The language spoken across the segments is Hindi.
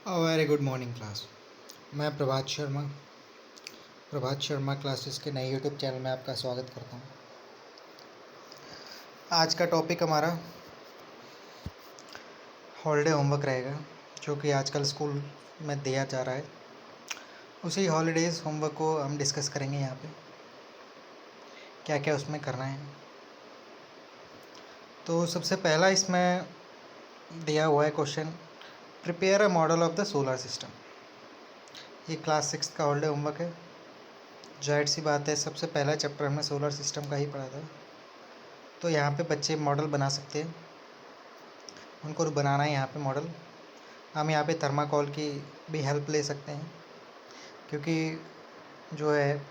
Very good morning class. मैं प्रभात शर्मा क्लासेस के नए यूट्यूब चैनल में आपका स्वागत करता हूँ। आज का टॉपिक हमारा हॉलीडे होमवर्क रहेगा, जो कि आजकल स्कूल में दिया जा रहा है। उसी हॉलीडेज़ होमवर्क को हम डिस्कस करेंगे यहाँ पे, क्या क्या उसमें करना है। तो सबसे पहला इसमें दिया हुआ है question, prepare a model of the solar system. ये क्लास 6 का हॉलीडे होमवर्क है। जाहिर सी बात है, सबसे पहला चैप्टर हमने सोलर सिस्टम का ही पढ़ा था, तो यहाँ पे बच्चे मॉडल बना सकते हैं। उनको बनाना है यहाँ पे मॉडल। हम यहाँ पे थर्माकोल की भी हेल्प ले सकते हैं, क्योंकि जो है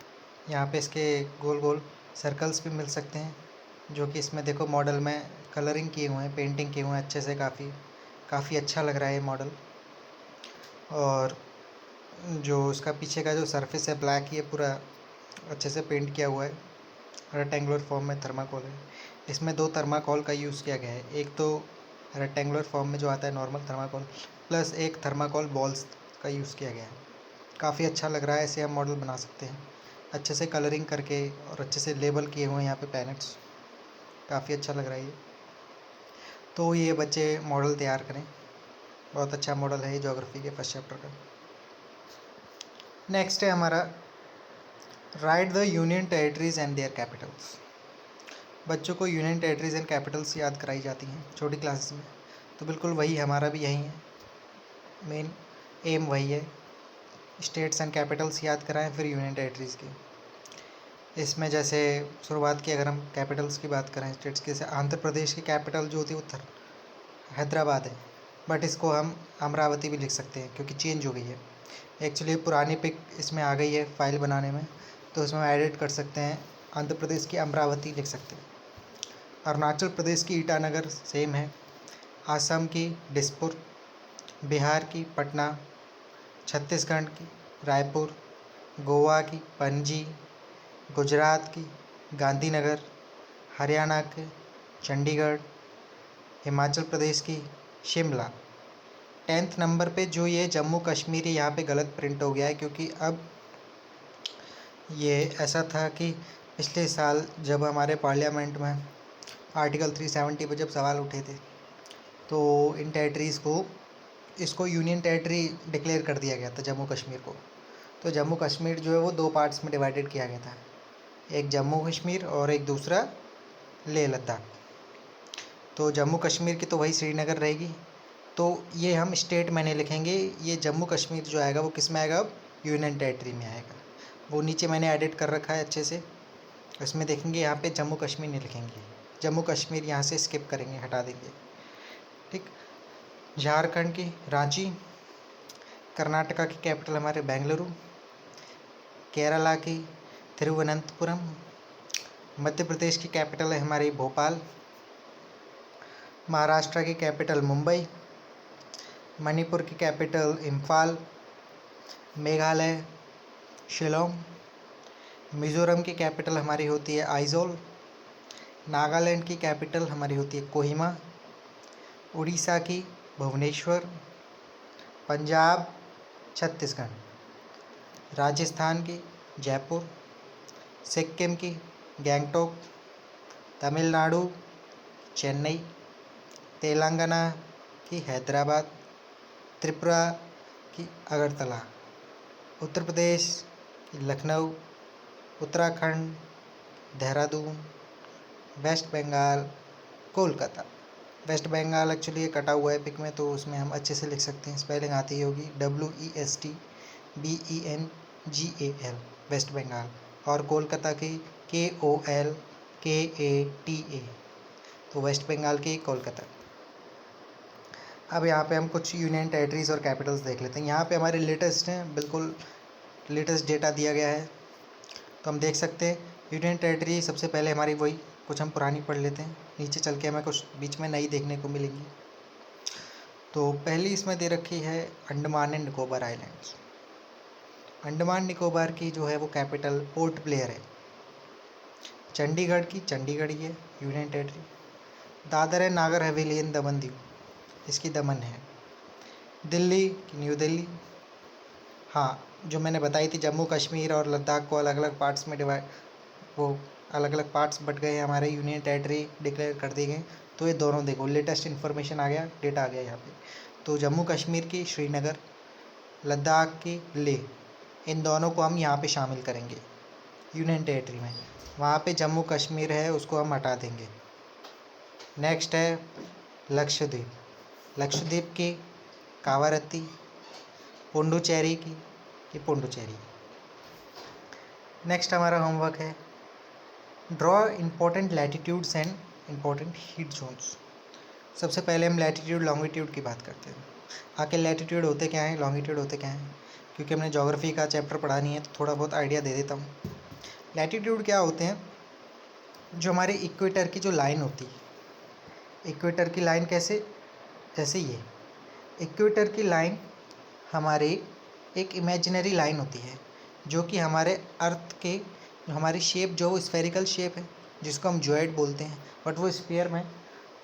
यहाँ पे इसके गोल गोल सर्कल्स भी मिल सकते हैं, जो कि इसमें देखो मॉडल में कलरिंग किए हुए हैं, पेंटिंग किए हुए हैं अच्छे से। काफ़ी अच्छा लग रहा है ये मॉडल। और जो उसका पीछे का जो सरफेस है ब्लैक, ये पूरा अच्छे से पेंट किया हुआ है। रेक्टेंगुलर फॉर्म में थर्माकोल है। इसमें 2 थर्माकोल का यूज़ किया गया है, एक तो रेक्टेंगुलर फॉर्म में जो आता है नॉर्मल थर्माकोल, प्लस एक थर्माकोल बॉल्स का यूज़ किया गया है। काफ़ी अच्छा लग रहा है। ऐसे हम मॉडल बना सकते हैं अच्छे से कलरिंग करके, और अच्छे से लेबल किए हुए हैं यहाँ पे प्लैनेट्स। काफ़ी अच्छा लग रहा है ये। तो ये बच्चे मॉडल तैयार करें। बहुत अच्छा मॉडल है ये ज्योग्राफी के फर्स्ट चैप्टर का। नेक्स्ट है हमारा, right the union territories and there Capitals. बच्चों को यूनियन टेरिटरीज एंड कैपिटल्स याद कराई जाती हैं छोटी क्लासेस में, तो बिल्कुल वही हमारा भी यही है, मेन एम वही है। स्टेट्स एंड कैपिटल्स याद कराएं, फिर यूनियन टेरिटरीज़ की। इसमें जैसे शुरुआत की, अगर हम कैपिटल्स की बात करें स्टेट्स की, जैसे आंध्र प्रदेश की कैपिटल जो होती है वो हैदराबाद है, बट इसको हम अमरावती भी लिख सकते हैं क्योंकि चेंज हो गई है। एक्चुअली पुरानी पिक इसमें आ गई है फाइल बनाने में, तो इसमें एडिट कर सकते हैं, आंध्र प्रदेश की अमरावती लिख सकते हैं। अरुणाचल प्रदेश की ईटानगर सेम है, असम की दिसपुर, बिहार की पटना, छत्तीसगढ़ की रायपुर, गोवा की पणजी, गुजरात की गांधीनगर, हरियाणा के चंडीगढ़, हिमाचल प्रदेश की शिमला। 10th नंबर पे जो ये जम्मू कश्मीर यहाँ पे गलत प्रिंट हो गया है, क्योंकि अब ये ऐसा था कि पिछले साल जब हमारे पार्लियामेंट में आर्टिकल 370 पर जब सवाल उठे थे, तो इन टेरिटरीज़ को, इसको यूनियन टेरिटरी डिक्लेयर कर दिया गया था जम्मू कश्मीर को। तो जम्मू कश्मीर जो है वो 2 पार्ट्स में डिवाइडेड किया गया था, एक जम्मू कश्मीर और एक दूसरा लेह लद्दाख। तो जम्मू कश्मीर की तो वही श्रीनगर रहेगी, तो ये हम स्टेट में नहीं लिखेंगे। ये जम्मू कश्मीर जो आएगा वो किस में आएगा, अब यूनियन टेरिटरी में आएगा। वो नीचे मैंने एडिट कर रखा है अच्छे से, इसमें देखेंगे यहाँ पे जम्मू कश्मीर नहीं लिखेंगे, जम्मू कश्मीर यहाँ से स्किप करेंगे, हटा देंगे। ठीक। झारखंड की रांची, कर्नाटका की कैपिटल हमारे बेंगलुरु, केरला की तिरुवनंतपुरम, मध्य प्रदेश की कैपिटल है हमारी भोपाल, महाराष्ट्र की कैपिटल मुंबई, मणिपुर की कैपिटल इम्फाल, मेघालय शिलोंग, मिज़ोरम की कैपिटल हमारी होती है आइजोल, नागालैंड की कैपिटल हमारी होती है कोहिमा, उड़ीसा की भुवनेश्वर, पंजाब छत्तीसगढ़, राजस्थान की जयपुर, सिक्किम की गैंगटोक, तमिलनाडु चेन्नई, तेलंगाना की हैदराबाद, त्रिपुरा की अगरतला, उत्तर प्रदेश की Lucknow, Uttarakhand Dehradun, West Bengal Kolkata. West Bengal actually ये कटा हुआ है पिक में, तो उसमें हम अच्छे से लिख सकते हैं, स्पेलिंग आती ही होगी, WESTBENGAL वेस्ट बंगाल। और कोलकाता की KOLKATA, तो वेस्ट बंगाल की कोलकाता। अब यहाँ पे हम कुछ यूनियन टेरिटरीज़ और कैपिटल्स देख लेते हैं। यहाँ पे हमारे लेटेस्ट हैं, बिल्कुल लेटेस्ट डेटा दिया गया है, तो हम देख सकते हैं यूनियन टेरिटरी सबसे पहले हमारी वही, कुछ हम पुरानी पढ़ लेते हैं, नीचे चल के हमें कुछ बीच में नई देखने को मिलेंगी। तो पहली इसमें दे रखी है अंडमान एंड निकोबार आइलैंड्स। अंडमान निकोबार की जो है वो कैपिटल पोर्ट ब्लेयर है। चंडीगढ़ की चंडीगढ़ ही है union territory. Dadar and Nagar Haveli and Daman Diu, इसकी दमन है। दिल्ली कि न्यू दिल्ली? हाँ, जो मैंने बताई थी जम्मू कश्मीर और लद्दाख को अलग अलग पार्ट्स में डिवाइड, वो अलग अलग पार्ट्स बट गए, हमारे यूनियन टेरिटरी डिक्लेयर कर दी गई। तो ये दोनों देखो, लेटेस्ट इन्फॉर्मेशन आ गया, डेटा आ गया यहाँ पे। तो जम्मू कश्मीर की श्रीनगर, लद्दाख की लेह, इन दोनों को हम यहाँ पे शामिल करेंगे यूनियन टेरिटरी में। वहाँ पे जम्मू कश्मीर है, उसको हम हटा देंगे। नेक्स्ट है लक्षद्वीप, लक्षद्वीप की कावारत्ती, पुडुचेरी की ये पुडुचेरी। नेक्स्ट हमारा होमवर्क है draw important latitudes and important heat zones. सबसे पहले हम लैटिट्यूड लॉन्गिट्यूड की बात करते हैं। आखिर लैटिट्यूड होते क्या हैं, लॉन्गिट्यूड होते क्या हैं, क्योंकि हमने ज्योग्राफी का चैप्टर पढ़ा नहीं है तो थोड़ा बहुत आइडिया दे देता हूँ। लैटिट्यूड क्या होते हैं, जो हमारे इक्वेटर की जो लाइन होती है, इक्वेटर की लाइन कैसे, जैसे ये इक्वेटर की लाइन हमारे एक इमेजिनरी लाइन होती है, जो कि हमारे अर्थ के, जो हमारी शेप जो स्फेरिकल शेप है जिसको हम ज्वाइड बोलते हैं, बट वो स्फीयर में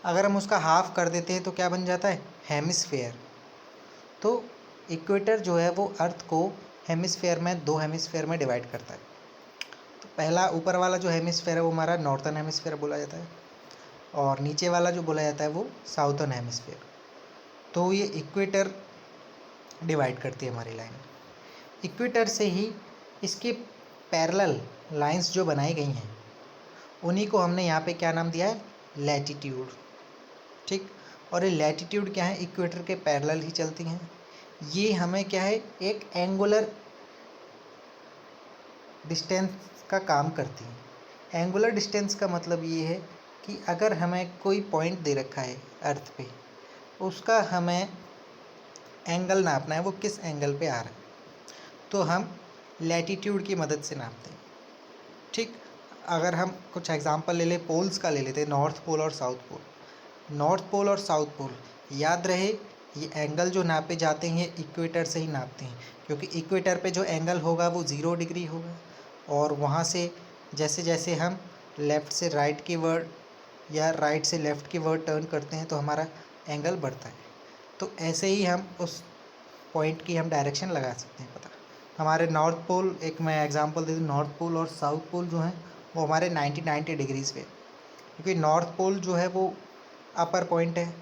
अगर हम उसका हाफ कर देते हैं तो क्या बन जाता है, हेमिस्फेयर। तो इक्वेटर जो है वो अर्थ को हेमिस्फेयर में, दो हेमिस्फेयर में डिवाइड करता है। तो पहला ऊपर वाला जो हेमिस्फेयर है वो हमारा नॉर्थर्न हेमिस्फेयर बोला जाता है, और नीचे वाला जो बोला जाता है वो साउथर्न हेमिस्फेयर। तो ये इक्वेटर डिवाइड करती है हमारी लाइन। इक्वेटर से ही इसके पैरेलल लाइंस जो बनाई गई हैं उन्हीं को हमने यहाँ पे क्या नाम दिया है, लैटिट्यूड। ठीक, और ये लैटिट्यूड क्या है, इक्वेटर के पैरेलल ही चलती हैं। ये हमें क्या है, एक एंगुलर डिस्टेंस का काम करती हैं। एंगुलर डिस्टेंस का मतलब ये है कि अगर हमें कोई पॉइंट दे रखा है अर्थ पे, उसका हमें एंगल नापना है, वो किस एंगल पे आ रहा है, तो हम लैटिट्यूड की मदद से नापते हैं। ठीक, अगर हम कुछ एग्जांपल ले लें, पोल्स का ले लेते हैं, नॉर्थ पोल और साउथ पोल। नॉर्थ पोल और साउथ पोल, याद रहे ये एंगल जो नापे जाते हैं ये इक्वेटर से ही नापते हैं, क्योंकि इक्वेटर पे जो एंगल होगा वो 0 डिग्री होगा, और वहाँ से जैसे जैसे हम लेफ़्ट से राइट की वर्ड या राइट से लेफ़्ट की वर्ड टर्न करते हैं तो हमारा एंगल बढ़ता है। तो ऐसे ही हम उस पॉइंट की हम डायरेक्शन लगा सकते हैं पता। हमारे नॉर्थ पोल, एक मैं एग्जांपल दे दूँ, नॉर्थ पोल और साउथ पोल जो हैं वो हमारे 90 डिग्रीज़ पे, क्योंकि नॉर्थ पोल जो है वो अपर पॉइंट है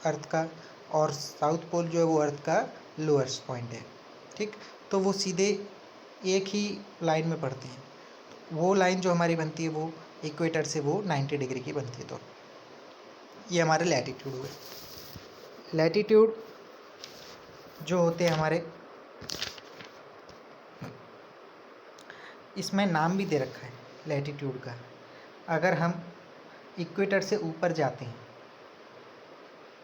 अर्थ का, और साउथ पोल जो है वो अर्थ का लोअर्स्ट पॉइंट है। ठीक, तो वो सीधे एक ही लाइन में पड़ते हैं। वो लाइन जो हमारी बनती है वो इक्वेटर से वो 90 डिग्री की बनती है। तो ये हमारे लैटिट्यूड हुए। लैटिट्यूड जो होते हैं हमारे, इसमें नाम भी दे रखा है लैटिट्यूड का। अगर हम इक्वेटर से ऊपर जाते हैं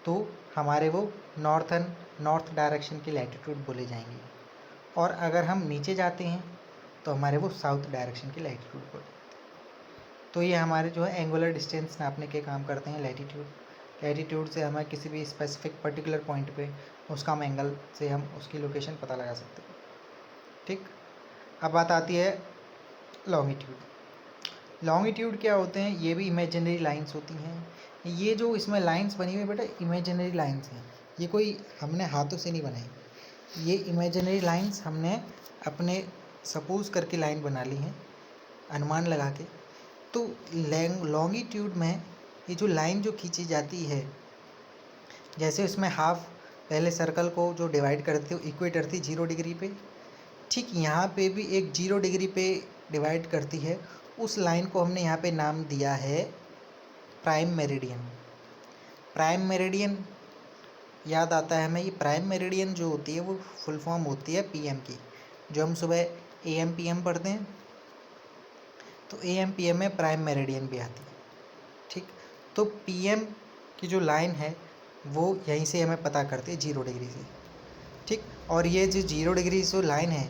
तो हमारे वो नॉर्थ डायरेक्शन की लैटिट्यूड बोले जाएंगे, और अगर हम नीचे जाते हैं तो हमारे वो साउथ डायरेक्शन की लैटिट्यूड बोले जाते हैं। तो ये हमारे जो है एंगुलर डिस्टेंस नापने के काम करते हैं लैटिट्यूड। लैटिट्यूड से हमें किसी भी स्पेसिफिक पर्टिकुलर पॉइंट पे उसका हम एंगल से हम उसकी लोकेशन पता लगा सकते हैं। ठीक, अब बात आती है लॉन्गिट्यूड। लॉन्गिट्यूड क्या होते हैं, ये भी इमेजिनरी लाइंस होती हैं। ये जो इसमें लाइंस बनी हुई बेटा इमेजिनरी लाइंस हैं, ये कोई हमने हाथों से नहीं बनाई। ये इमेजिनरी लाइंस हमने अपने सपोज करके लाइन बना ली हैं, अनुमान लगा के। तो लॉन्गिट्यूड में ये जो लाइन जो खींची जाती है, जैसे उसमें हाफ पहले सर्कल को जो डिवाइड करते हो इक्वेटर थी 0 डिग्री पे, ठीक यहाँ पे भी एक 0 डिग्री पे डिवाइड करती है। उस लाइन को हमने यहाँ पे नाम दिया है प्राइम मेरिडियन। प्राइम मेरिडियन याद आता है हमें, ये प्राइम मेरिडियन जो होती है वो फुल फॉर्म होती है पीएम की। जो हम सुबह एएम पीएम पढ़ते हैं तो एएम पीएम में प्राइम मेरिडियन भी आती है। ठीक, तो पीएम की जो लाइन है वो यहीं से हमें पता करती है 0 डिग्री से। ठीक, और ये जो 0 डिग्री जो लाइन है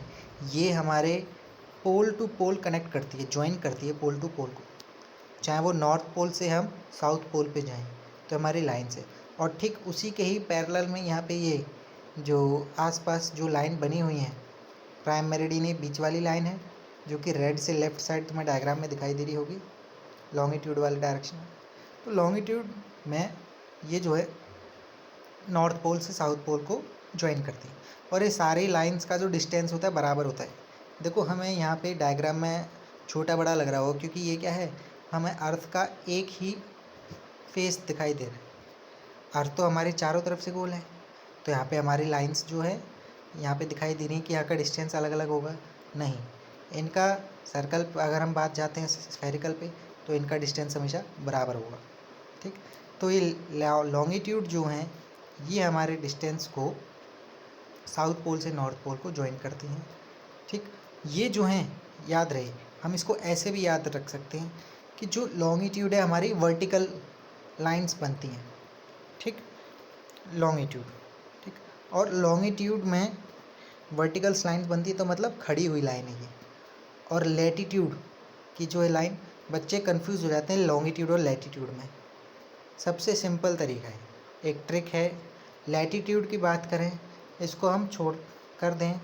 ये हमारे पोल टू पोल कनेक्ट करती है, ज्वाइन करती है पोल टू पोल को, चाहे वो नॉर्थ पोल से हम साउथ पोल पे जाएं तो हमारी लाइन से। और ठीक उसी के ही पैरेलल में यहाँ पे ये जो आसपास जो लाइन बनी हुई है प्राइम मेरिडियन, ये बीच वाली लाइन है जो कि रेड से लेफ़्ट साइड तुम्हें डायग्राम में दिखाई दे रही होगी लॉन्गिट्यूड वाले डायरेक्शन में। तो लॉन्गिट्यूड में ये जो है नॉर्थ पोल से साउथ पोल को ज्वाइन करती हैं। और ये सारी लाइंस का जो डिस्टेंस होता है बराबर होता है। देखो हमें यहाँ पे डायग्राम में छोटा बड़ा लग रहा हो क्योंकि ये क्या है, हमें अर्थ का एक ही फेस दिखाई दे रहा है। अर्थ तो हमारी चारों तरफ से गोल है, तो यहाँ पे हमारी लाइंस जो है यहाँ पे दिखाई दे रही है कि यहाँ का डिस्टेंस अलग अलग होगा, नहीं। इनका सर्कल अगर हम बात जाते हैं स्फेरिकल पे, तो इनका डिस्टेंस हमेशा बराबर होगा, ठीक। तो ये लॉन्गिट्यूड जो हैं ये हमारे डिस्टेंस को साउथ पोल से नॉर्थ पोल को ज्वाइन करती हैं, ठीक। ये जो हैं याद रहे, हम इसको ऐसे भी याद रख सकते हैं कि जो लॉन्गिट्यूड है हमारी वर्टिकल लाइंस बनती हैं, ठीक, लॉन्गिट्यूड, ठीक। और लॉन्गिट्यूड में वर्टिकल लाइंस बनती है तो मतलब खड़ी हुई लाइन है ये। और लैटिट्यूड की जो है लाइन, बच्चे कंफ्यूज हो जाते हैं लॉन्गिट्यूड और लैटिट्यूड में। सबसे सिंपल तरीका है, एक ट्रिक है। लैटिट्यूड की बात करें, इसको हम छोड़ कर दें,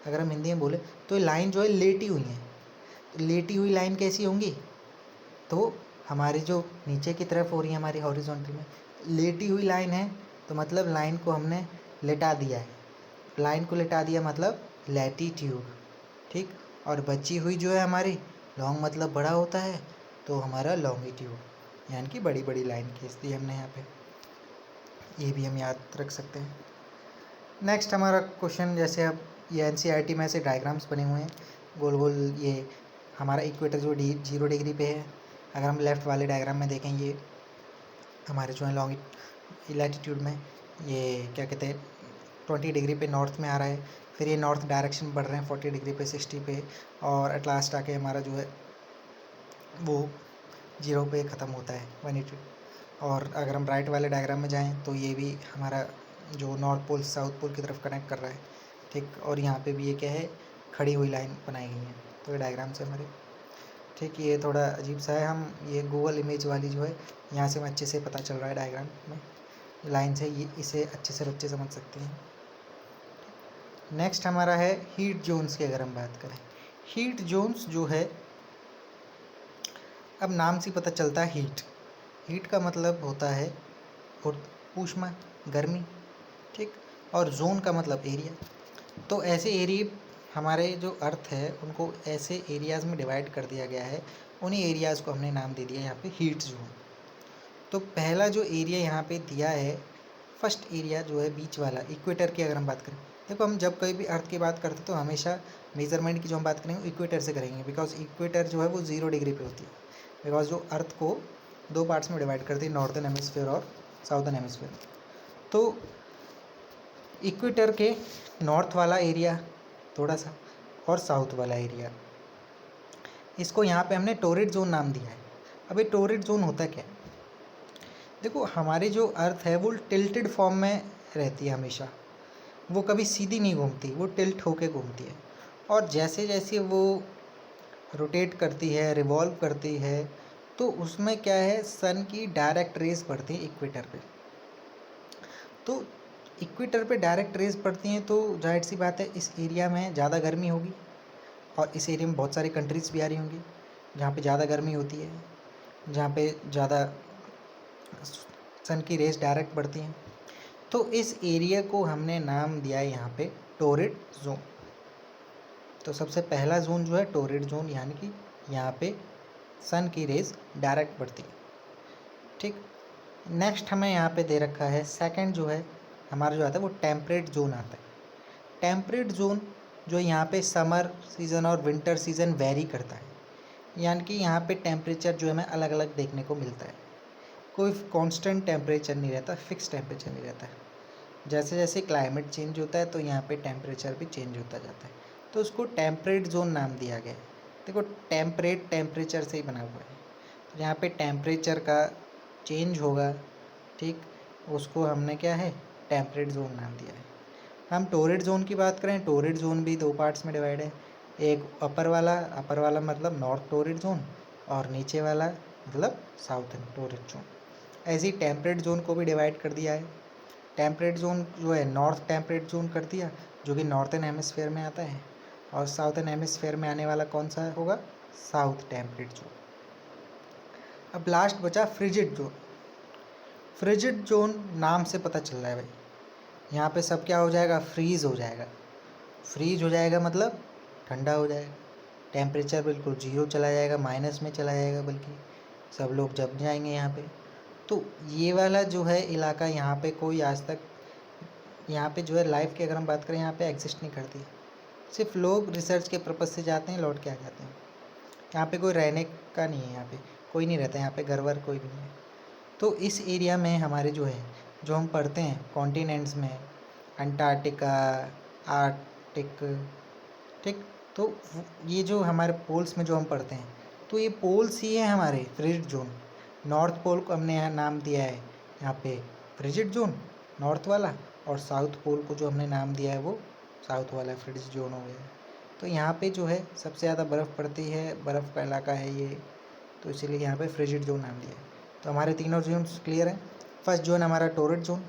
अगर हम हिंदी में बोले तो ये लाइन जो है लेटी हुई है। तो लेटी हुई लाइन कैसी होंगी, तो हमारी जो नीचे की तरफ हो रही है हमारी हॉरिजॉन्टल में लेटी हुई लाइन है, तो मतलब लाइन को हमने लेटा दिया है। लाइन को लेटा दिया मतलब लैटिट्यूड, ठीक। और बची हुई जो है हमारी लॉन्ग मतलब बड़ा होता है, तो हमारा लॉन्गिट्यूड, यानी कि बड़ी बड़ी लाइन खींच दी हमने यहाँ पे। ये भी हम याद रख सकते हैं। नेक्स्ट हमारा क्वेश्चन, जैसे अब ये एनसीईआरटी में ऐसे डायग्राम्स बने हुए हैं गोल गोल, ये हमारा इक्वेटर जो 0 डिग्री पे है। अगर हम लेफ़्ट वाले डायग्राम में देखें, ये हमारे जो है लॉन्ग लैटिट्यूड में ये क्या कहते हैं 20 डिग्री पे नॉर्थ में आ रहा है, फिर ये नॉर्थ डायरेक्शन बढ़ रहे हैं 40 डिग्री पे, 60 पे, और एट लास्ट आके हमारा जो है वो 0 पे ख़त्म होता है 180। और अगर हम राइट वाले डायग्राम में जाएं तो ये भी हमारा जो नॉर्थ पोल साउथ पोल की तरफ कनेक्ट कर रहा है, ठीक। और यहाँ पे भी ये क्या है, खड़ी हुई लाइन बनाई गई है। तो ये डायग्राम से हमारे, ठीक। ये थोड़ा अजीब सा है, हम ये गूगल इमेज वाली जो है यहाँ से हमें अच्छे से पता चल रहा है डायग्राम में लाइन से, ये इसे अच्छे से बच्चे समझ सकते हैं। नेक्स्ट हमारा है हीट जोन्स की। अगर हम बात करें हीट जोन्स जो है, अब नाम से पता चलता है हीट, हीट का मतलब होता है और ऊष्मा, गर्मी, ठीक। और जोन का मतलब एरिया। तो ऐसे एरिया हमारे जो अर्थ है उनको ऐसे एरियाज़ में डिवाइड कर दिया गया है, उन्हीं एरियाज़ को हमने नाम दे दिया यहाँ पे हीट जोन। तो पहला जो एरिया यहाँ पे दिया है, फर्स्ट एरिया जो है बीच वाला, इक्वेटर की अगर हम बात करें, देखो हम जब कभी भी अर्थ की बात करते हैं तो हमेशा मेजरमेंट की जो हम बात करेंगे इक्वेटर से करेंगे, बिकॉज इक्वेटर जो है वो 0 डिग्री पे होती है, बिकॉज जो अर्थ को 2 पार्ट्स में डिवाइड करती है, नॉर्थन हेमिस्फीयर और साउथर्न हेमिस्फीयर। तो इक्वेटर के नॉर्थ वाला एरिया थोड़ा सा और साउथ वाला एरिया, इसको यहाँ पे हमने टोरिड जोन नाम दिया है। अब ये टोरिड जोन होता क्या है, देखो हमारी जो अर्थ है वो टिल्टेड फॉर्म में रहती है हमेशा, वो कभी सीधी नहीं घूमती, वो टिल्ट होके घूमती है। और जैसे जैसे वो रोटेट करती है, रिवॉल्व करती है, तो उसमें क्या है, सन की डायरेक्ट रेज पड़ती है इक्वेटर पे। तो इक्वेटर पे डायरेक्ट रेज पड़ती हैं तो जाहिर सी बात है इस एरिया में ज़्यादा गर्मी होगी, और इस एरिया में बहुत सारी कंट्रीज़ भी आ रही होंगी जहाँ पे ज़्यादा गर्मी होती है, जहाँ पे ज़्यादा सन की रेज डायरेक्ट पड़ती हैं। तो इस एरिया को हमने नाम दिया है यहाँ पे टोरिड जोन। तो सबसे पहला जोन जो है टोरिड जोन, यानी कि यहाँ पे सन की रेज डायरेक्ट पड़ती है, ठीक। नेक्स्ट हमें यहाँ पे दे रखा है सेकंड जो है हमारा जो आता है वो टेम्परेट जोन आता है। टेम्परेट जोन जो यहाँ पे समर सीज़न और विंटर सीज़न वेरी करता है, यानी कि यहाँ पे टेम्परेचर जो है हमें अलग अलग देखने को मिलता है, कोई कांस्टेंट टेम्परेचर नहीं रहता, फिक्स टेम्परेचर नहीं रहता है। जैसे जैसे क्लाइमेट चेंज होता है तो यहाँ पे टेम्परेचर भी चेंज होता जाता है, तो उसको टेम्परेट जोन नाम दिया गया है। देखो टेम्परेट टेम्परेचर से ही बना हुआ है, तो यहाँ पे टेम्परेचर का चेंज होगा, ठीक, उसको हमने क्या है टेम्परेट जोन नाम दिया है। हम टोरिड जोन की बात करें, टोरिड जोन भी 2 पार्ट्स में डिवाइड है, एक अपर वाला मतलब नॉर्थ टोरिड जोन, और नीचे वाला मतलब साउथर्न टोरिड जोन। ऐसे ही टेम्परेट जोन को भी डिवाइड कर दिया है। टेम्परेट जोन जो है नॉर्थ टेम्परेट जोन कर दिया, जो कि नॉर्थन हेमिस्फेयर में आता है, और साउथर्न हेमिस्फेयर में आने वाला कौन सा होगा, साउथ टेम्परेट जोन। अब लास्ट बचा फ्रिजिड जोन। फ्रिजिड जोन नाम से पता चल रहा है भाई, यहाँ पे सब क्या हो जाएगा, फ्रीज़ हो जाएगा। फ्रीज हो जाएगा मतलब ठंडा हो जाएगा, टेम्परेचर बिल्कुल ज़ीरो चला जाएगा, माइनस में चला जाएगा, बल्कि सब लोग जम जाएंगे यहाँ पे। तो ये वाला जो है इलाका, यहाँ पे कोई आज तक, यहाँ पे जो है लाइफ की अगर हम बात करें, यहाँ पे एग्जिस्ट नहीं करती। सिर्फ लोग रिसर्च के पर्पज़ से जाते हैं, लौट के आ जाते हैं। यहाँ पे कोई रहने का नहीं है, यहाँ पे कोई नहीं रहता, यहाँ पे घर वर कोई भी नहीं है। तो इस एरिया में हमारे जो है, जो हम पढ़ते हैं कॉन्टिनेंट्स में, अंटार्कटिका, आर्कटिक, ठीक। तो ये जो हमारे पोल्स में जो हम पढ़ते हैं, तो ये पोल्स ही है हमारे फ्रिजिड जोन। नॉर्थ पोल को हमने यहाँ नाम दिया है यहाँ पे फ्रिजिड जोन, नॉर्थ वाला, और साउथ पोल को जो हमने नाम दिया है वो साउथ वाला फ्रिजिड जोन हो गया है। तो यहाँ पे जो है सबसे ज़्यादा बर्फ़ पड़ती है, बर्फ़ का इलाका है ये, तो इसीलिए यहाँ पे फ्रिजिड जोन नाम दिया है। तो हमारे तीनों जोन्स क्लियर हैं। फर्स्ट जोन हमारा टोरड जोन,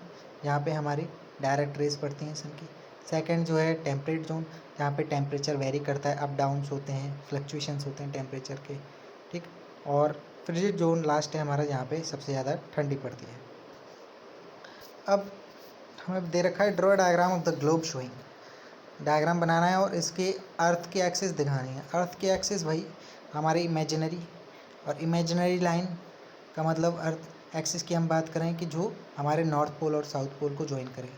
यहाँ पे हमारी डायरेक्ट रेस पड़ती हैं सन की। सेकंड जो है टेम्परेट जोन, जहाँ पे टेम्परेचर वेरी करता है, अप डाउन्स होते हैं, फ्लक्चुएशंस होते हैं टेम्परेचर के, ठीक। और फ्रिजिड जोन लास्ट है हमारा, जहाँ पे सबसे ज़्यादा ठंडी पड़ती है। अब हमें दे रखा है draw diagram of the globe showing. Diagram बनाना है और इसके अर्थ की एक्सिस दिखानी है। अर्थ की एक्सिस भाई हमारी इमेजिनरी, और इमेजिनरी लाइन का मतलब अर्थ एक्सिस की हम बात करें कि जो हमारे नॉर्थ पोल और साउथ पोल को ज्वाइन करे,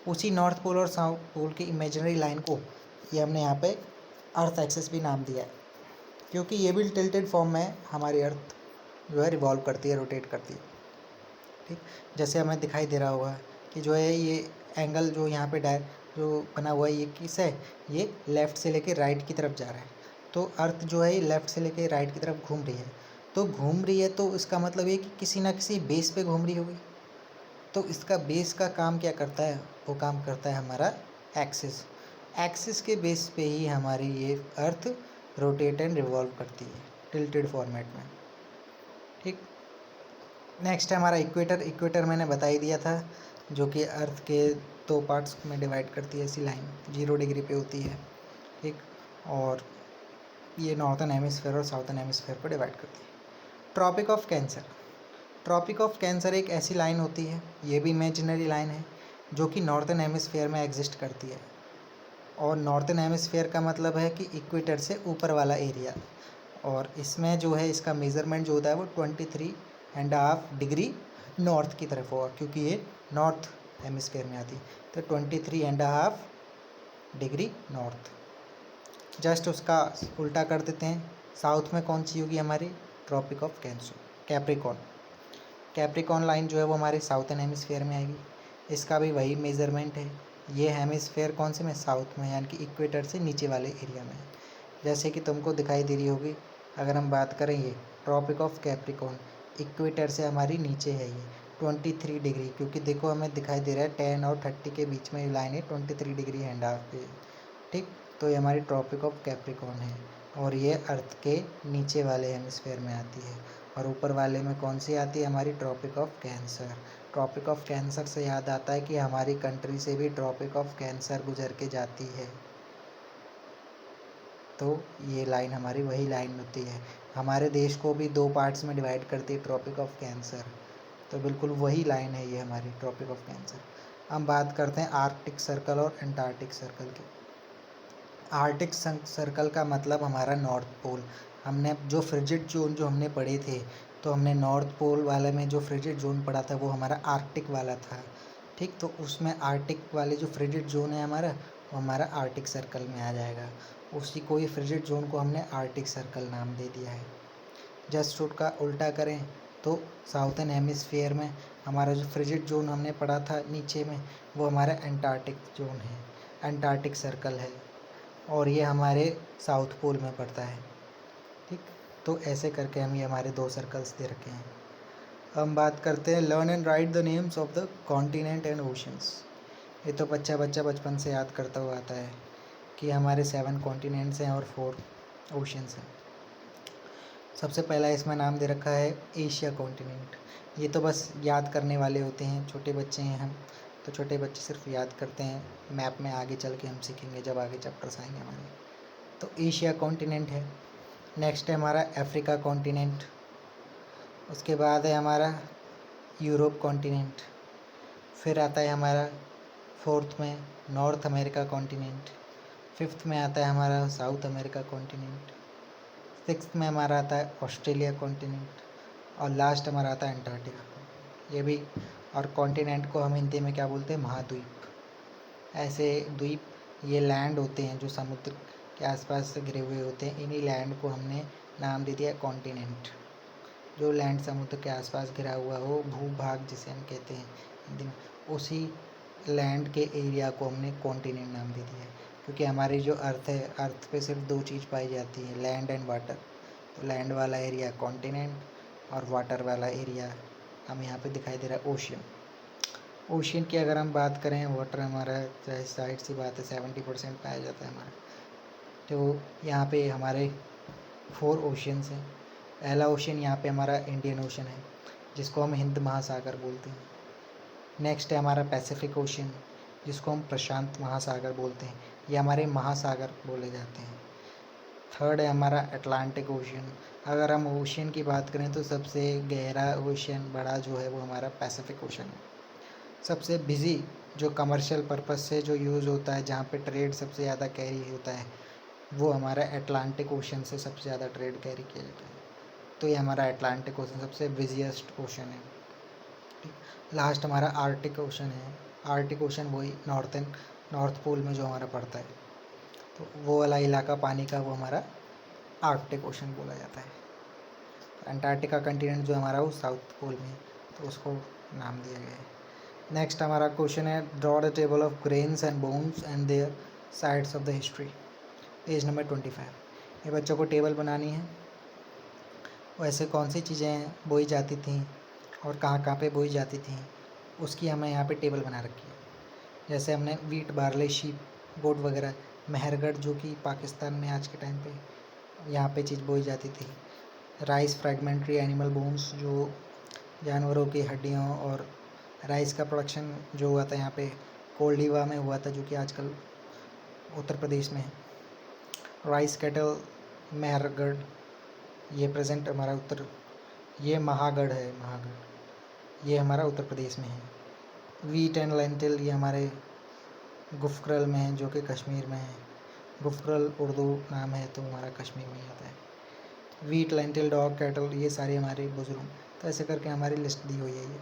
उसी नॉर्थ पोल और साउथ पोल की इमेजिनरी लाइन को ये हमने यहाँ पे अर्थ एक्सिस भी नाम दिया है, क्योंकि ये भी टिल्टेड फॉर्म में हमारी अर्थ जो है रिवॉल्व करती है, रोटेट करती है, ठीक। जैसे हमें दिखाई दे रहा होगा कि जो है ये एंगल जो यहाँ पे जो बना हुआ है, ये किस है, ये लेफ़्ट से लेके राइट की तरफ जा रहा है। तो अर्थ जो है ये लेफ़्ट से लेके राइट की तरफ घूम रही है। तो घूम रही है तो इसका मतलब ये कि किसी ना किसी बेस पे घूम रही होगी। तो इसका बेस का काम क्या करता है, वो काम करता है हमारा एक्सिस। एक्सिस के बेस पे ही हमारी ये अर्थ रोटेट एंड रिवॉल्व करती है टिल्टेड फॉर्मेट में, ठीक। नेक्स्ट है हमारा इक्वेटर। इक्वेटर मैंने बता ही दिया था, जो कि अर्थ के दो पार्ट्स में डिवाइड करती है। ऐसी लाइन 0 डिग्री पे होती है, ठीक। और ये नॉर्थन हेमिस्फेयर और साउथर्न हेमिस्फेयर को डिवाइड करती है। Tropic of Cancer. Tropic of Cancer एक ऐसी लाइन होती है, ये भी इमेजिनरी लाइन है, जो कि नॉर्थन हेमिस्फेयर में एग्जिस्ट करती है। और नॉर्थन हेमिस्फेयर का मतलब है कि इक्वेटर से ऊपर वाला एरिया, और इसमें जो है इसका मेज़रमेंट जो होता है वो 23.5 डिग्री नॉर्थ की तरफ होगा, क्योंकि ये नॉर्थ हेमिस्फेयर में आती है। तो 23.5 डिग्री नॉर्थ। जस्ट उसका उल्टा कर देते हैं, साउथ में कौन सी होगी हमारी, tropic of Capricorn. Capricorn line जो है वो हमारे साउथर्न हेमिस्फेयर में आएगी। इसका भी वही मेज़रमेंट है। ये हेमिस्फेयर कौन से में, साउथ में, यानी कि इक्वेटर से नीचे वाले एरिया में। जैसे कि तुमको दिखाई दे रही होगी, अगर हम बात करें ये ट्रॉपिक ऑफ कैप्रिकॉर्न, इक्वेटर से हमारी नीचे है ये 23 डिग्री, क्योंकि देखो हमें दिखाई दे रहा है 10 और 30 के बीच में ये लाइन है 23 डिग्री एंड हाफ पे, ठीक। तो ये हमारी ट्रॉपिक ऑफ कैप्रिकॉर्न है, और ये अर्थ के नीचे वाले हेमिस्फेयर में आती है। और ऊपर वाले में कौन सी आती है, हमारी tropic of Cancer. Tropic of Cancer से याद आता है कि हमारी कंट्री से भी ट्रॉपिक ऑफ कैंसर गुजर के जाती है। तो ये लाइन हमारी वही लाइन होती है, हमारे देश को भी दो पार्ट्स में डिवाइड करती है ट्रॉपिक ऑफ कैंसर। तो बिल्कुल वही लाइन है ये हमारी ट्रॉपिक ऑफ कैंसर। हम बात करते हैं आर्कटिक सर्कल और एंटार्कटिक सर्कल की। आर्कटिक सर्कल का मतलब हमारा नॉर्थ पोल। हमने जो फ्रिजिड जोन जो हमने पढ़े थे, तो हमने नॉर्थ पोल वाले में जो फ्रिजिड जोन पढ़ा था वो हमारा आर्कटिक वाला था, ठीक। तो उसमें आर्कटिक वाले जो फ्रिजिड जोन है हमारा, वो हमारा आर्कटिक सर्कल में आ जाएगा। उसी को ही फ्रिजिड जोन को हमने आर्कटिक सर्कल नाम दे दिया है। जस्ट उसका उल्टा करें तो साउथर्न हेमिस्फीयर में हमारा जो फ्रिजिड जोन हमने पढ़ा था नीचे में, वो हमारा एंटार्कटिक जोन है, एंटार्कटिक सर्कल है, और ये हमारे साउथ पोल में पड़ता है, ठीक। तो ऐसे करके हम ये हमारे दो सर्कल्स दे रखे हैं। हम बात करते हैं learn and right the names of the continent and oceans. ये तो बच्चा बचपन से याद करता हुआ आता है कि हमारे 7 कॉन्टिनेंट्स हैं और 4 ओशंस हैं। सबसे पहला इसमें नाम दे रखा है एशिया कॉन्टिनेंट। ये तो बस याद करने वाले होते हैं, छोटे बच्चे हैं हम, तो छोटे बच्चे सिर्फ याद करते हैं, मैप में आगे चल के हम सीखेंगे जब आगे चैप्टर्स आएंगे हमारे। तो एशिया कॉन्टिनेंट है। नेक्स्ट है हमारा अफ्रीका कॉन्टिनेंट। उसके बाद है हमारा यूरोप कॉन्टिनेंट। फिर आता है हमारा फोर्थ में नॉर्थ अमेरिका कॉन्टिनेंट, फिफ्थ में आता है हमारा साउथ अमेरिका कॉन्टिनेंट, सिक्स्थ में हमारा आता है ऑस्ट्रेलिया कॉन्टिनेंट, और लास्ट हमारा आता है अंटार्कटिका। ये भी, और कॉन्टिनेंट को हम हिंदी में क्या बोलते हैं, महाद्वीप। ऐसे द्वीप ये लैंड होते हैं जो समुद्र के आसपास से घिरे हुए होते हैं, इन्हीं लैंड को हमने नाम दे दिया कॉन्टिनेंट। जो लैंड समुद्र के आसपास घिरा हुआ हो, भूभाग जिसे हम कहते हैं हिंदी में, उसी लैंड के एरिया को हमने कॉन्टिनेंट नाम दे दिया है। क्योंकि हमारी जो अर्थ है, अर्थ पे सिर्फ दो चीज़ पाई जाती है, लैंड एंड वाटर। तो लैंड वाला एरिया कॉन्टिनेंट और वाटर वाला एरिया हमें यहाँ पे दिखाई दे रहा है ओशियन। ओशियन की अगर हम बात करें, वाटर हमारा चाहे साइड सी बात है 70% पाया जाता है हमारा। तो यहाँ पे हमारे 4 ओशियंस हैं। पहला ओशियन यहाँ पे हमारा इंडियन ओशन है, जिसको हम हिंद महासागर बोलते हैं। नेक्स्ट है हमारा पैसिफिक ओशियन, जिसको हम प्रशांत महासागर बोलते हैं। ये हमारे महासागर बोले जाते हैं। थर्ड है हमारा अटलांटिक ओशियन। अगर हम ओशियन की बात करें तो सबसे गहरा ओशियन बड़ा जो है वो हमारा पैसिफिक ओशन है। सबसे बिजी जो कमर्शियल पर्पस से जो यूज़ होता है, जहाँ पे ट्रेड सबसे ज़्यादा कैरी होता है, वो हमारा अटलांटिक ओशन से सबसे ज़्यादा ट्रेड कैरी किया जाता है। तो ये हमारा अटलांटिक ओशन सबसे बिजिएस्ट ओशन है। लास्ट हमारा आर्टिक ओशन है। आर्टिक ओशन वही नॉर्थ पोल में जो हमारा पड़ता है, तो वो वाला इलाका पानी का वो हमारा आर्कटिक ओशन बोला जाता है। अंटार्कटिका कंटिनेंट जो हमारा वो साउथ पोल में है, तो उसको नाम दिया गया है। नेक्स्ट हमारा क्वेश्चन है, draw the table of grains and bones and there sides of the history. Page number 25। ये बच्चों को टेबल बनानी है। वैसे कौन सी चीज़ें बोई जाती थी और कहाँ पे बोई जाती थी, उसकी हमें यहाँ पे टेबल बना रखी है। जैसे हमने वीट, बार्ले, शीप, गोट वगैरह, मेहरगढ़ जो कि पाकिस्तान में आज के टाइम पे यहाँ पे चीज़ बोई जाती थी। राइस, फ्रैगमेंट्री एनिमल बोन्स, जो जानवरों की हड्डियों, और राइस का प्रोडक्शन जो हुआ था यहाँ पे कोल्डीवा में हुआ था, जो कि आजकल उत्तर प्रदेश में है। राइस कैटल, मेहरगढ़, ये प्रेजेंट हमारा ये महागढ़ है, महागढ़ ये हमारा उत्तर प्रदेश में है। वीट एंड लेंटिल ये हमारे गुफक्रल में है, जो कि कश्मीर में है। गुफक्रल उर्दू नाम है, तो हमारा कश्मीर में ही आता है। वीट, लेंटिल, डॉग, कैटल, ये सारे हमारे बुजुर्ग। तो ऐसे करके हमारी लिस्ट दी हुई है ये।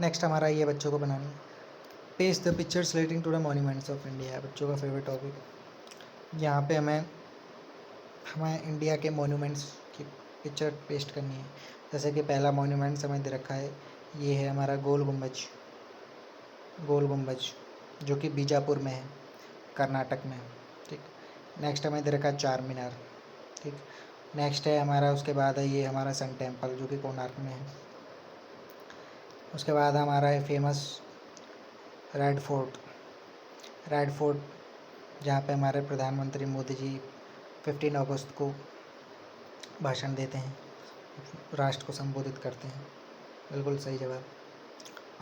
नेक्स्ट हमारा ये बच्चों को बनानी है, paste the pictures relating to the monuments of India. बच्चों का फेवरेट टॉपिक। यहाँ पे हमें इंडिया के मॉन्यूमेंट्स की पिक्चर पेस्ट करनी है। जैसे कि पहला मॉन्यूमेंट्स हमें दे रखा है, ये है हमारा गोल गुम्बज, जो कि बीजापुर में है, कर्नाटक में। ठीक। नेक्स्ट हमें दे रखा है चार मीनार। ठीक। नेक्स्ट है हमारा, उसके बाद है ये हमारा सन टेम्पल, जो कि कोणार्क में है। उसके बाद हमारा है फेमस रेड फोर्ट, जहाँ पे हमारे प्रधानमंत्री मोदी जी 15 अगस्त को भाषण देते हैं, राष्ट्र को संबोधित करते हैं। बिल्कुल सही जवाब।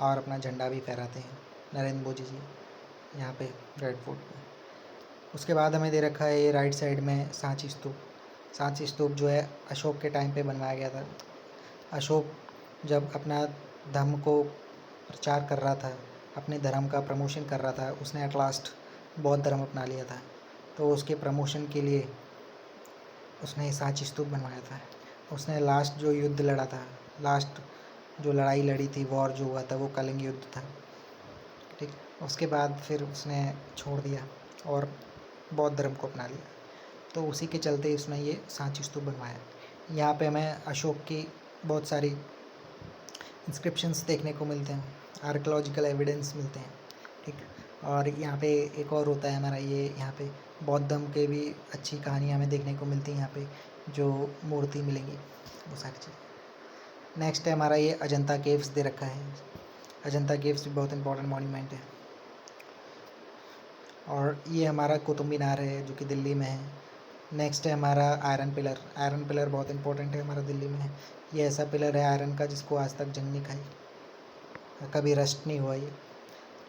और अपना झंडा भी फहराते हैं नरेंद्र मोदी जी यहाँ पे रेड फोर्ट पे। उसके बाद हमें दे रखा है ये राइट साइड में सांची स्तूप जो है अशोक के टाइम पे बनवाया गया था। अशोक जब अपना धर्म को प्रचार कर रहा था, अपने धर्म का प्रमोशन कर रहा था, उसने एट लास्ट बौद्ध धर्म अपना लिया था, तो उसके प्रमोशन के लिए उसने सांची स्तूप बनवाया था। उसने लास्ट जो युद्ध लड़ा था, लास्ट जो लड़ाई लड़ी थी, वॉर जो हुआ था, वो कलिंग युद्ध था। ठीक। उसके बाद फिर उसने छोड़ दिया और बौद्ध धर्म को अपना लिया, तो उसी के चलते उसने ये सांची स्तूप बनवाया। यहाँ पे हमें अशोक की बहुत सारी इंस्क्रिप्शंस देखने को मिलते हैं, आर्कियोलॉजिकल एविडेंस मिलते हैं। ठीक। और यहाँ पे एक और होता है हमारा ये, यहाँ पे बौद्ध धर्म के भी अच्छी कहानियाँ हमें देखने को मिलती हैं, यहाँ पे जो मूर्ति मिलेंगी वो सारी चीज़। नेक्स्ट है हमारा ये अजंता केव्स दे रखा है। अजंता केव्स भी बहुत इंपॉर्टेंट मॉन्यूमेंट है। और ये हमारा कुतुब मीनार है, जो कि दिल्ली में है। नेक्स्ट है हमारा आयरन पिलर बहुत इंपॉर्टेंट है, हमारा दिल्ली में है। ये ऐसा पिलर है आयरन का जिसको आज तक जंग नहीं खाई, कभी रस्ट नहीं हुआ ये।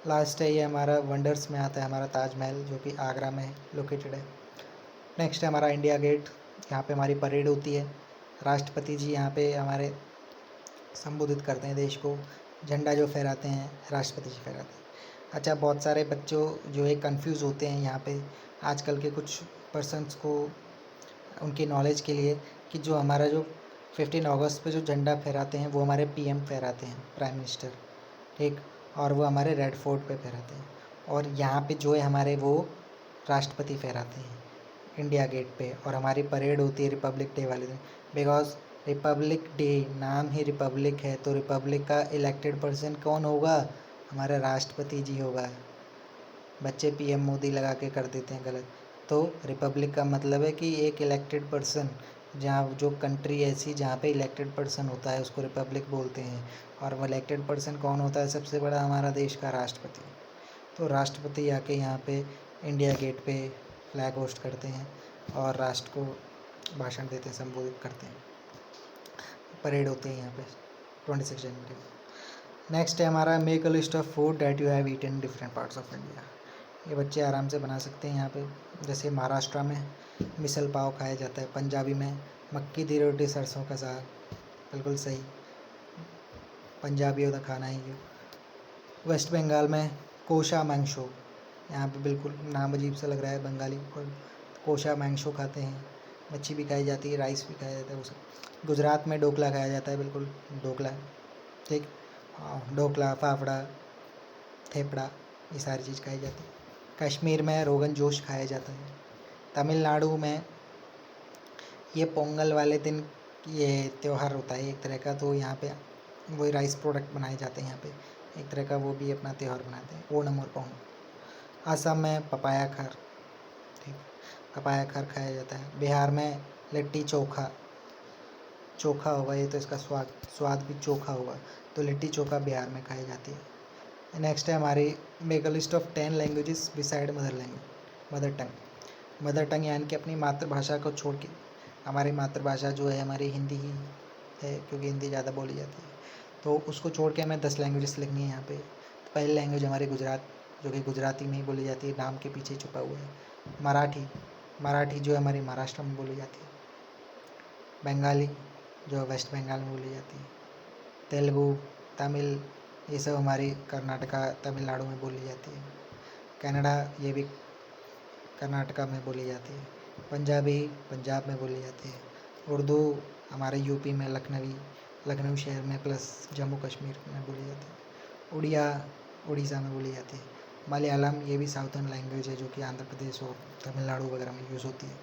लास्ट है ये हमारा वंडर्स में आता है हमारा ताजमहल, जो कि आगरा में लोकेटेड है। नेक्स्ट है हमारा इंडिया गेट, यहाँ पे हमारी परेड होती है। राष्ट्रपति जी यहाँ पे हमारे संबोधित करते हैं देश को, झंडा जो फहराते हैं राष्ट्रपति जी फहराते हैं। अच्छा, बहुत सारे बच्चों जो है कंफ्यूज होते हैं यहाँ पे आजकल के कुछ पर्सन्स को, उनकी नॉलेज के लिए, कि जो हमारा जो 15 अगस्त पे जो झंडा फहराते हैं वो हमारे पीएम फहराते हैं, प्राइम मिनिस्टर, ठीक, और वो हमारे रेड फोर्ट पे फहराते हैं, और यहाँ पे जो है हमारे वो राष्ट्रपति फहराते हैं इंडिया गेट पे, और हमारी परेड होती है रिपब्लिक डे वाले दिन। बिकॉज रिपब्लिक डे, नाम ही रिपब्लिक है, तो रिपब्लिक का इलेक्टेड पर्सन कौन होगा? हमारा राष्ट्रपति जी होगा। बच्चे पीएम मोदी लगा के कर देते हैं गलत। तो रिपब्लिक का मतलब है कि एक इलेक्टेड पर्सन, जहाँ जो कंट्री ऐसी जहाँ पे इलेक्टेड पर्सन होता है उसको रिपब्लिक बोलते हैं। और वो इलेक्टेड पर्सन कौन होता है? सबसे बड़ा हमारा देश का राष्ट्रपति। तो राष्ट्रपति आके यहाँ पे इंडिया गेट पे फ्लैग होस्ट करते हैं और राष्ट्र को भाषण देते हैं, संबोधित करते हैं। परेड होती है यहाँ पे 26 जनवरी को। नेक्स्ट है हमारा make a list of food that you have eaten in different parts of India. ये बच्चे आराम से बना सकते हैं यहाँ पे। जैसे महाराष्ट्र में मिसल पाव खाया जाता है, पंजाबी में मक्की दी रोटी सरसों का साग, बिल्कुल सही, पंजाबियों का खाना है ये। वेस्ट बंगाल में कोशा मांगशो, यहाँ पे बिल्कुल नाम अजीब सा लग रहा है बंगाली, पर कोशा मांगशो खाते हैं। मच्छी भी खाई जाती है, राइस भी खाया जाता है उसे। गुजरात में ढोकला खाया जाता है, बिल्कुल ढोकला, ठीक, ढोकला, फाफड़ा, थेपड़ा, ये सारी चीज़ खाई जाती है। कश्मीर में रोगन जोश खाया जाता है। तमिलनाडु में ये पोंगल वाले दिन ये त्यौहार होता है एक तरह का, तो यहाँ पे वही राइस प्रोडक्ट बनाए जाते हैं यहाँ पे, एक तरह का वो भी अपना त्यौहार मनाते हैं, ओणम और पोंगल। असम में पपाया खार, ठीक, पपाया खार खाया जाता है। बिहार में लिट्टी चोखा, चोखा होगा ये, तो इसका स्वाद भी चोखा होगा, तो लिट्टी चोखा बिहार में खाई जाती है। नेक्स्ट है हमारी make a list of 10 languages beside mother tongue. Mother tongue यानी कि अपनी मातृभाषा को छोड़ के, हमारी मातृभाषा जो है हमारी हिंदी ही है, क्योंकि हिंदी ज़्यादा बोली जाती है, तो उसको छोड़ के हमें 10 लैंग्वेजेस लिखनी है यहाँ पे। तो पहली लैंग्वेज हमारी गुजरात, जो कि गुजराती में ही बोली जाती है, नाम के पीछे छुपा हुआ है। मराठी जो है हमारी महाराष्ट्र में बोली जाती है। बंगाली जो वेस्ट बंगाल में बोली जाती है। तेलुगु, तमिल, ये सब हमारी कर्नाटका, तमिलनाडु में बोली जाती है। कन्नड़ा, ये भी कर्नाटका में बोली जाती है। पंजाबी पंजाब में बोली जाती है। उर्दू हमारे यूपी में लखनऊ शहर में प्लस जम्मू कश्मीर में बोली जाती है। उड़िया उड़ीसा में बोली जाती है। मलयालम ये भी साउथर्न लैंग्वेज है, जो कि आंध्र प्रदेश और तमिलनाडु वगैरह में यूज़ होती है।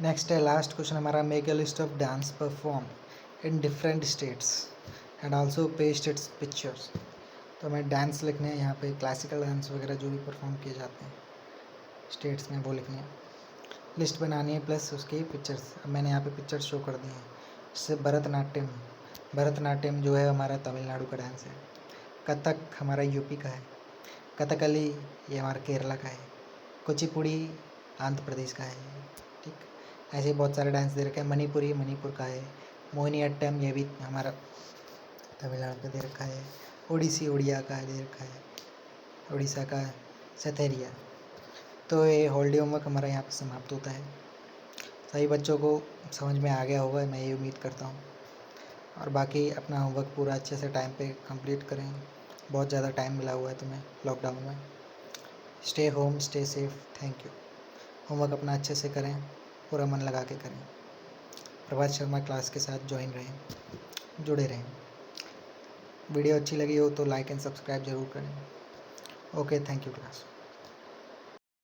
नेक्स्ट है लास्ट क्वेश्चन हमारा, make a list of dance perform in different states and also paste it's pictures. तो हमें डांस लिखने हैं यहाँ पे, क्लासिकल डांस वगैरह जो भी परफॉर्म किए जाते हैं स्टेट्स में वो लिखने हैं, लिस्ट बनानी है प्लस उसकी पिक्चर्स। अब मैंने यहाँ पे पिक्चर्स शो कर दी हैं। जैसे भरतनाट्यम जो है हमारा तमिलनाडु का डांस है। कथक हमारा यूपी का है। कथकली ये हमारा केरला का है। कुचिपुड़ी आंध्र प्रदेश का है, ठीक। ऐसे बहुत सारे डांस दे रखे हैं। मणिपुरी मणिपुर का है। मोहिनीअट्टम ये भी हमारा तमिलनाडु का दे रखा है। ओडिसी उड़िया का दे रखा है। उड़ीसा का सथेरिया। तो ये हॉलीडे होमवर्क हमारा यहाँ पे समाप्त होता है। सभी बच्चों को समझ में आ गया होगा, मैं ये उम्मीद करता हूँ। और बाकी अपना होमवर्क पूरा अच्छे से टाइम पे कंप्लीट करें। बहुत ज़्यादा टाइम मिला हुआ है तुम्हें लॉकडाउन में। Stay home, stay safe, thank you. Homework अपना अच्छे से करें, पूरा मन लगा के करें। प्रभात शर्मा क्लास के साथ ज्वाइन रहें, जुड़े रहें। वीडियो अच्छी लगी हो तो लाइक एंड सब्सक्राइब ज़रूर करें। Okay, thank you class.